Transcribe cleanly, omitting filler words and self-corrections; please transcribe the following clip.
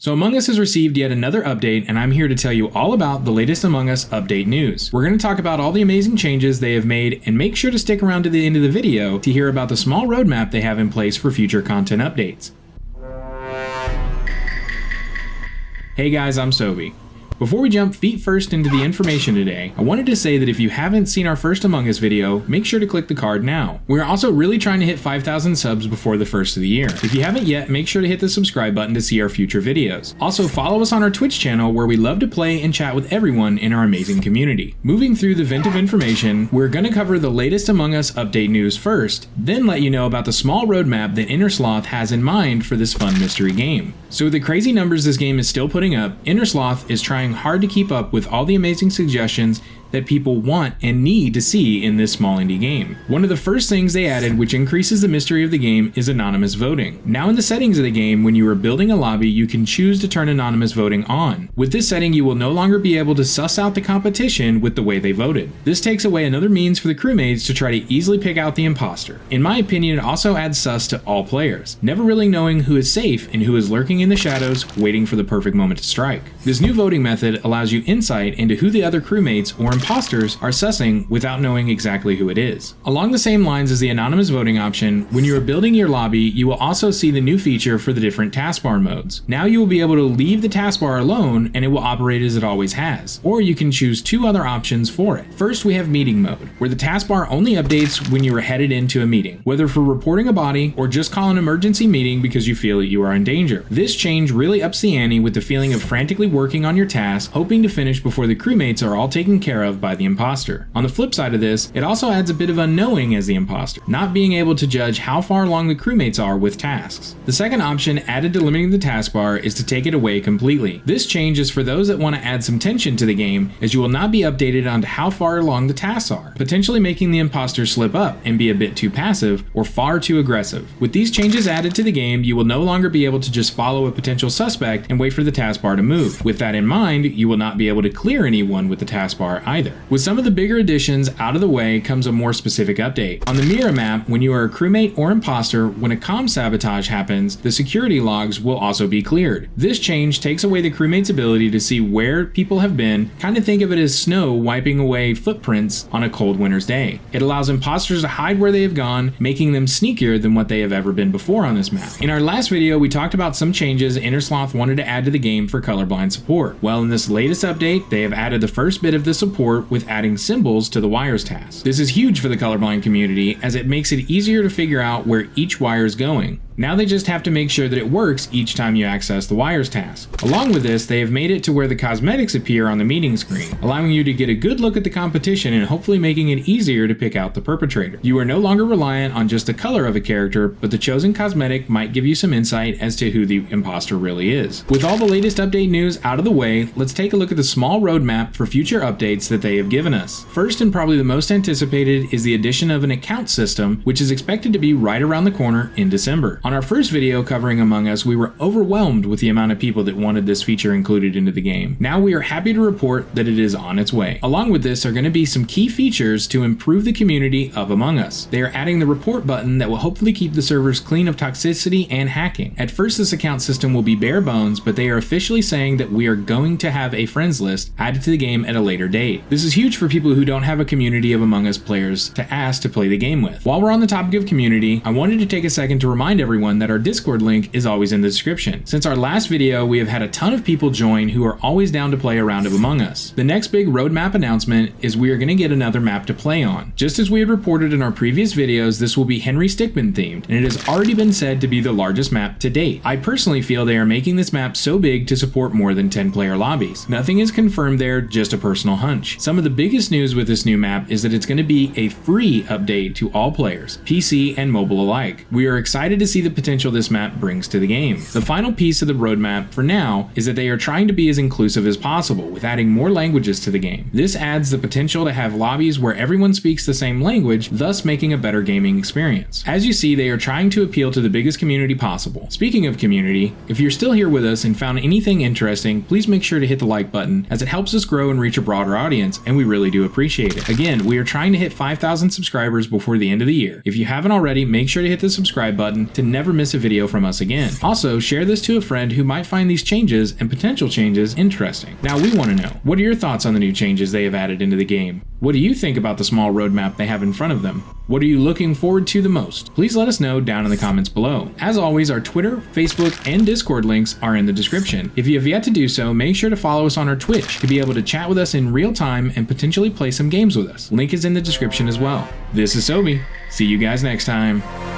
So Among Us has received yet another update, and I'm here to tell you all about the latest Among Us update news. We're going to talk about all the amazing changes they have made, and make sure to stick around to the end of the video to hear about the small roadmap they have in place for future content updates. Hey guys, I'm Sobi. Before we jump feet first into the information today, I wanted to say that if you haven't seen our first Among Us video, make sure to click the card now. We're also really trying to hit 5,000 subs before the first of the year. If you haven't yet, make sure to hit the subscribe button to see our future videos. Also, follow us on our Twitch channel where we love to play and chat with everyone in our amazing community. Moving through the vent of information, we're going to cover the latest Among Us update news first, then let you know about the small roadmap that Innersloth has in mind for this fun mystery game. So with the crazy numbers this game is still putting up, Innersloth is trying hard to keep up with all the amazing suggestions that people want and need to see in this small indie game. One of the first things they added, which increases the mystery of the game, is anonymous voting. Now in the settings of the game, when you are building a lobby, you can choose to turn anonymous voting on. With this setting, you will no longer be able to suss out the competition with the way they voted. This takes away another means for the crewmates to try to easily pick out the imposter. In my opinion, it also adds sus to all players, never really knowing who is safe and who is lurking in the shadows, waiting for the perfect moment to strike. This new voting method allows you insight into who the other crewmates or imposters are sussing without knowing exactly who it is. Along the same lines as the anonymous voting option, when you are building your lobby, you will also see the new feature for the different taskbar modes. Now you will be able to leave the taskbar alone and it will operate as it always has, or you can choose two other options for it. First, we have meeting mode, where the taskbar only updates when you are headed into a meeting, whether for reporting a body or just call an emergency meeting because you feel that you are in danger. This change really ups the ante with the feeling of frantically working on your task, hoping to finish before the crewmates are all taken care of by the imposter. On the flip side of this, it also adds a bit of unknowing as the imposter, not being able to judge how far along the crewmates are with tasks. The second option added to limiting the taskbar is to take it away completely. This change is for those that want to add some tension to the game, as you will not be updated on how far along the tasks are, potentially making the imposter slip up and be a bit too passive or far too aggressive. With these changes added to the game, you will no longer be able to just follow a potential suspect and wait for the taskbar to move. With that in mind, you will not be able to clear anyone with the taskbar either. With some of the bigger additions out of the way comes a more specific update. On the mirror map, when you are a crewmate or imposter, when a comm sabotage happens, the security logs will also be cleared. This change takes away the crewmate's ability to see where people have been, kind of think of it as snow wiping away footprints on a cold winter's day. It allows imposters to hide where they have gone, making them sneakier than what they have ever been before on this map. In our last video, we talked about some changes Innersloth wanted to add to the game for colorblind support. Well, in this latest update, they have added the first bit of the support with adding symbols to the wires task. This is huge for the colorblind community, as it makes it easier to figure out where each wire is going. Now they just have to make sure that it works each time you access the wires task. Along with this, they have made it to where the cosmetics appear on the meeting screen, allowing you to get a good look at the competition and hopefully making it easier to pick out the perpetrator. You are no longer reliant on just the color of a character, but the chosen cosmetic might give you some insight as to who the imposter really is. With all the latest update news out of the way, let's take a look at the small roadmap for future updates that they have given us. First, and probably the most anticipated, is the addition of an account system, which is expected to be right around the corner in December. On our first video covering Among Us, we were overwhelmed with the amount of people that wanted this feature included into the game. Now we are happy to report that it is on its way. Along with this are going to be some key features to improve the community of Among Us. They are adding the report button that will hopefully keep the servers clean of toxicity and hacking. At first, this account system will be bare bones, but they are officially saying that we are going to have a friends list added to the game at a later date. This is huge for people who don't have a community of Among Us players to ask to play the game with. While we're on the topic of community, I wanted to take a second to remind everyone that our Discord link is always in the description. Since our last video, we have had a ton of people join who are always down to play a round of Among Us. The next big roadmap announcement is we are going to get another map to play on. Just as we had reported in our previous videos, this will be Henry Stickmin themed, and it has already been said to be the largest map to date. I personally feel they are making this map so big to support more than 10 player lobbies. Nothing is confirmed there, just a personal hunch. Some of the biggest news with this new map is that it's going to be a free update to all players, PC and mobile alike. We are excited to see the potential this map brings to the game. The final piece of the roadmap for now is that they are trying to be as inclusive as possible with adding more languages to the game. This adds the potential to have lobbies where everyone speaks the same language, thus making a better gaming experience. As you see, they are trying to appeal to the biggest community possible. Speaking of community, if you're still here with us and found anything interesting, please make sure to hit the like button, as it helps us grow and reach a broader audience, and we really do appreciate it. Again, we are trying to hit 5,000 subscribers before the end of the year. If you haven't already, make sure to hit the subscribe button to never miss a video from us again. Also, share this to a friend who might find these changes and potential changes interesting. Now we want to know, what are your thoughts on the new changes they have added into the game? What do you think about the small roadmap they have in front of them? What are you looking forward to the most? Please let us know down in the comments below. As always, our Twitter, Facebook, and Discord links are in the description. If you have yet to do so, make sure to follow us on our Twitch to be able to chat with us in real time and potentially play some games with us. Link is in the description as well. This is Sobi. See you guys next time.